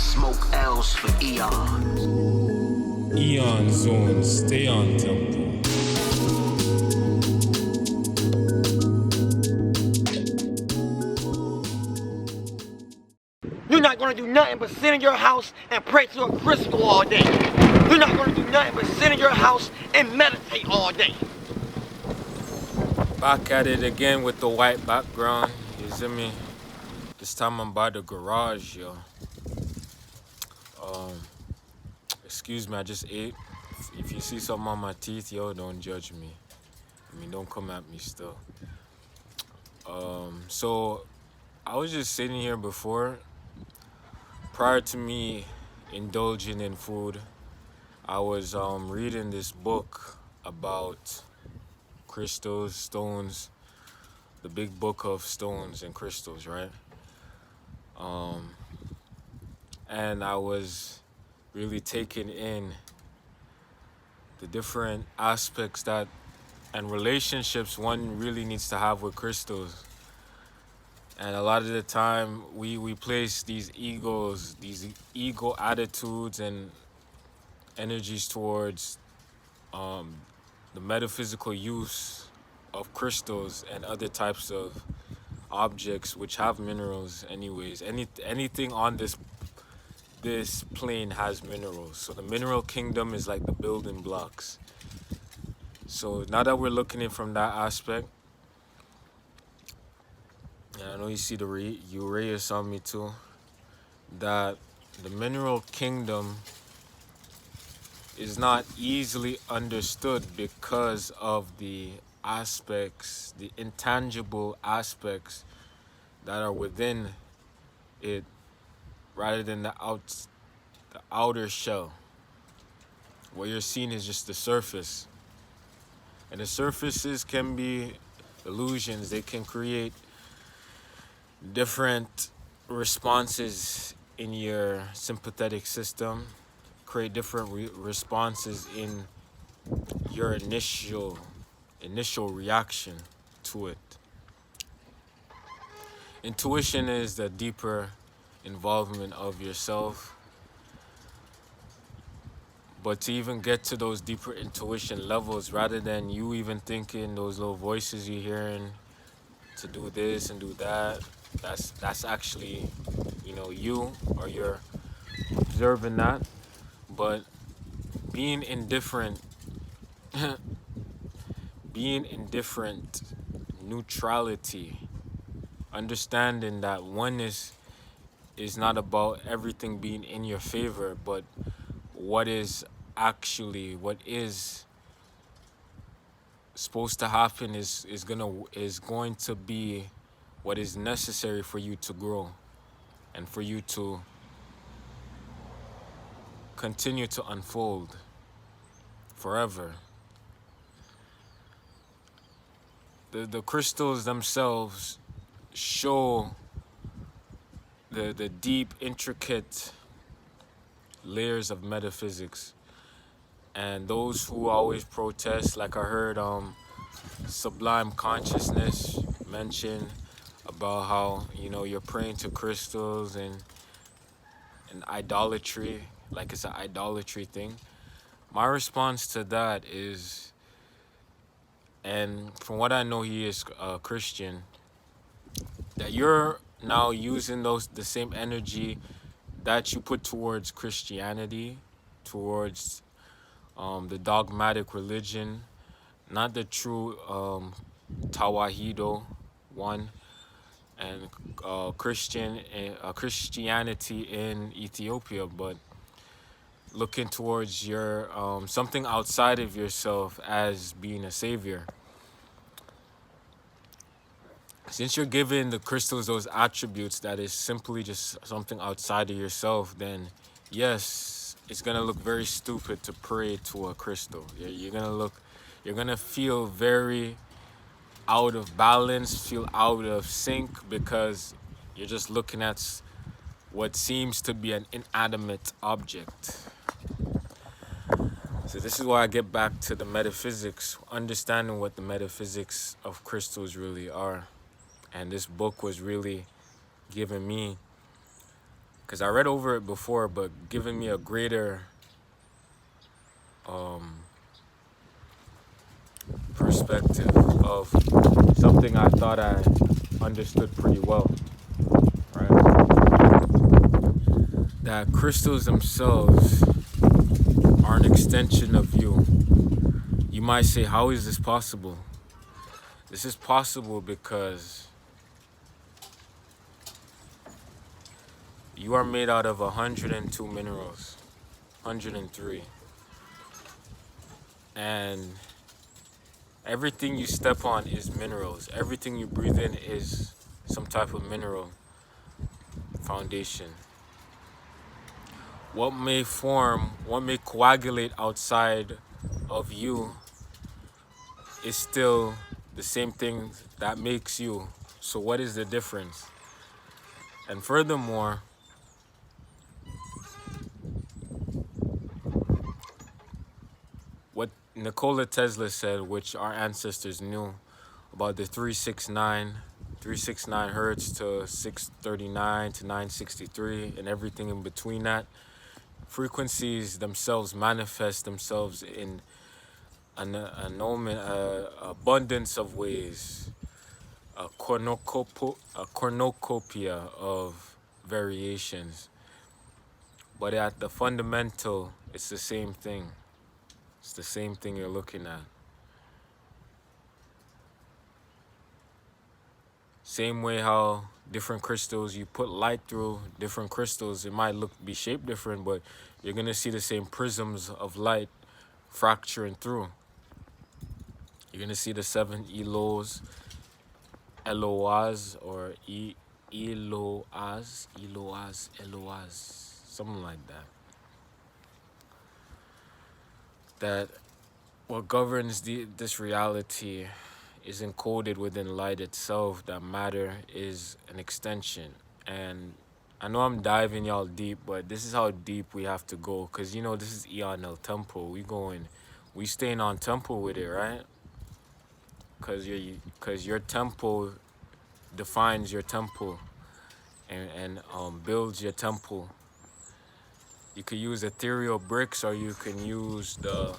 smoke L's for eons. Eon Zone, stay on tempo. You're not gonna do nothing but sit in your house and pray to a crystal all day. You're not gonna do nothing but sit in your house and meditate all day. Back at it again with the white background, you see me? This time I'm by the garage, yo. Excuse me, I just ate. If you see something on my teeth, yo, don't judge me. I mean, don't come at me still. So I was just sitting here before, prior to me indulging in food, I was reading this book about crystals, stones, the big book of stones and crystals, right? And I was really taking in the different aspects that and relationships one really needs to have with crystals. And a lot of the time we place these egos, these ego attitudes and energies towards the metaphysical use of crystals and other types of objects which have minerals anyways. Anything on this plane has minerals. So the mineral kingdom is like the building blocks. So now that we're looking at it from that aspect, and I know you see the Uraeus on me too, that the mineral kingdom is not easily understood because of the aspects, the intangible aspects that are within it, rather than the outer shell. What you're seeing is just the surface. And the surfaces can be illusions. They can create different responses in your sympathetic system, create different responses in your initial reaction to it. Intuition is the deeper involvement of yourself. But to even get to those deeper intuition levels, rather than you even thinking those little voices you're hearing to do this and do that, that's actually, you, or you're observing that. But being indifferent, neutrality, understanding that oneness is not about everything being in your favor, but what is supposed to happen is going to be what is necessary for you to grow and for you to continue to unfold forever. The crystals themselves show the deep, intricate layers of metaphysics. And those who always protest, like I heard Sublime Consciousness mention about how, you're praying to crystals and idolatry, like it's an idolatry thing. My response to that is, and from what I know, he is a Christian, that you're now using the same energy that you put towards Christianity, towards the dogmatic religion, not the true Tawahido one, and Christianity in Ethiopia, but looking towards your something outside of yourself as being a savior. Since you're giving the crystals those attributes that is simply just something outside of yourself, then yes, it's gonna look very stupid to pray to a crystal. You're gonna feel very out of balance, feel out of sync, because you're just looking at what seems to be an inanimate object. So this is why I get back to the metaphysics, understanding what the metaphysics of crystals really are. And this book was really giving me because I read over it before, but giving me a greater perspective of something I thought I understood pretty well, right? That crystals themselves are an extension of you. You might say, how is this possible? This is possible because you are made out of 102 minerals, 103. And everything you step on is minerals. Everything you breathe in is some type of mineral foundation. What may form, what may coagulate outside of you is still the same thing that makes you. So what is the difference? And furthermore, what Nikola Tesla said, which our ancestors knew about the 369 hertz to 639 to 963 and everything in between that, frequencies themselves manifest themselves in an abundance of ways, a cornucopia of variations. But at the fundamental, it's the same thing. It's the same thing you're looking at. Same way how different crystals, you put light through different crystals, it might be shaped different, but you're gonna see the same prisms of light fracturing through. You're gonna see the 7 Elos, Eloas, or Eloas, something like that. That what governs this reality is encoded within light itself, that matter is an extension. And I know I'm diving y'all deep, but this is how deep we have to go, because you know this is Eon ELegba. We staying on tempo with it, right? Because your tempo defines your tempo and builds your tempo. You could use ethereal bricks, or you can use the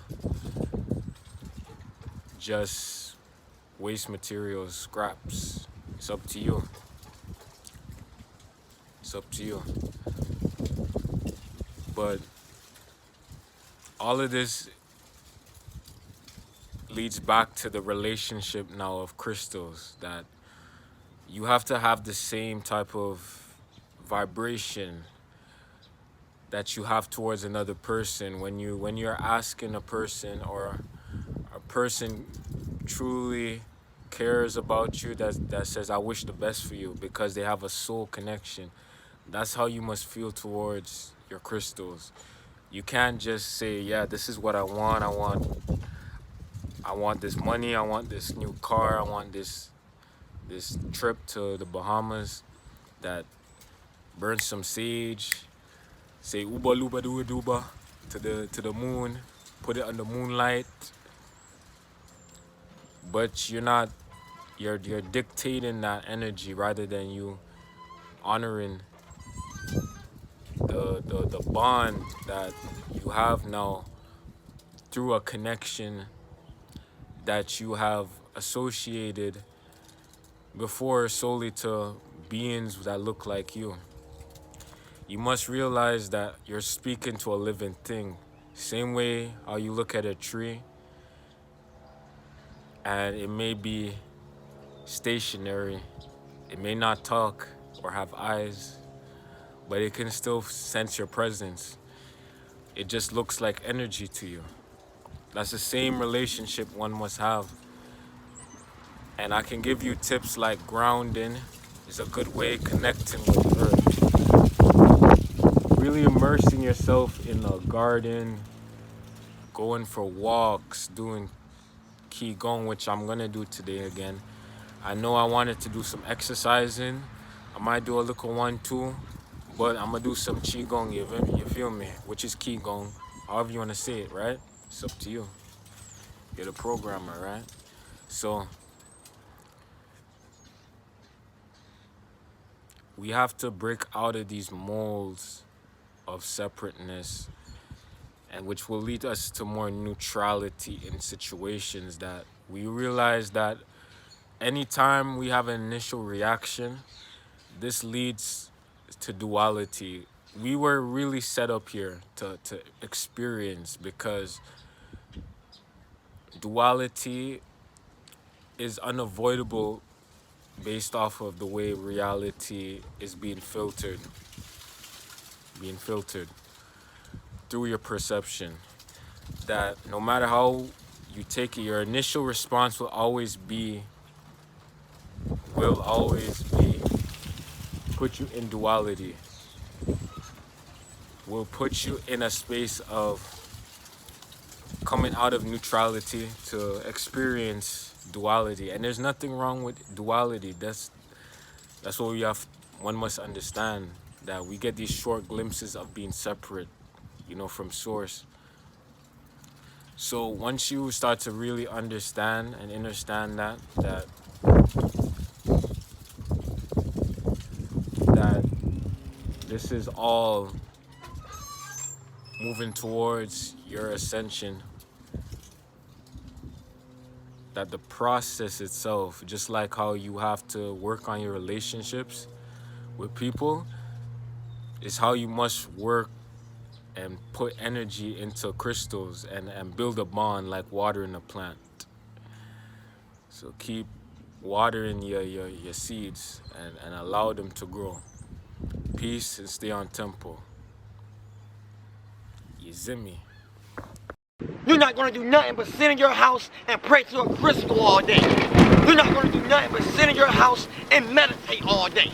just waste materials, scraps. It's up to you. It's up to you. But all of this leads back to the relationship now of crystals, that you have to have the same type of vibration that you have towards another person. When you're asking a person, or a person truly cares about you, that says, I wish the best for you, because they have a soul connection. That's how you must feel towards your crystals. You can't just say, yeah, this is what I want. I want this money, I want this new car, I want this trip to the Bahamas, that burn some sage, say uba luba duba duba to the moon, put it under moonlight. But you're dictating that energy rather than you honoring the bond that you have now through a connection that you have associated before solely to beings that look like you. You must realize that you're speaking to a living thing. Same way how you look at a tree and it may be stationary, it may not talk or have eyes, but it can still sense your presence. It just looks like energy to you. That's the same relationship one must have. And I can give you tips like grounding is a good way, connecting with earth. Really immersing yourself in a garden, going for walks, doing Qigong, which I'm gonna do today again. I know I wanted to do some exercising. I might do a little 1-2, but I'm gonna do some Qigong, you feel me? Which is Qigong, however you wanna say it, right? It's up to you. You're the programmer, right? So we have to break out of these molds of separateness, and which will lead us to more neutrality in situations. That we realize that anytime we have an initial reaction, this leads to duality. We were really set up here to experience, because duality is unavoidable based off of the way reality is being filtered through your perception. That no matter how you take it, your initial response will always be put you in duality, will put you in a space of coming out of neutrality to experience duality. And there's nothing wrong with duality. That's what one must understand, that we get these short glimpses of being separate, from source. So once you start to really understand and understand that this is all moving towards your ascension, that the process itself, just like how you have to work on your relationships with people, is how you must work and put energy into crystals and build a bond like watering a plant. So keep watering your seeds and allow them to grow. Peace, and stay on tempo. You see me? You're not gonna do nothing but sit in your house and pray to a crystal all day. You're not gonna do nothing but sit in your house and meditate all day.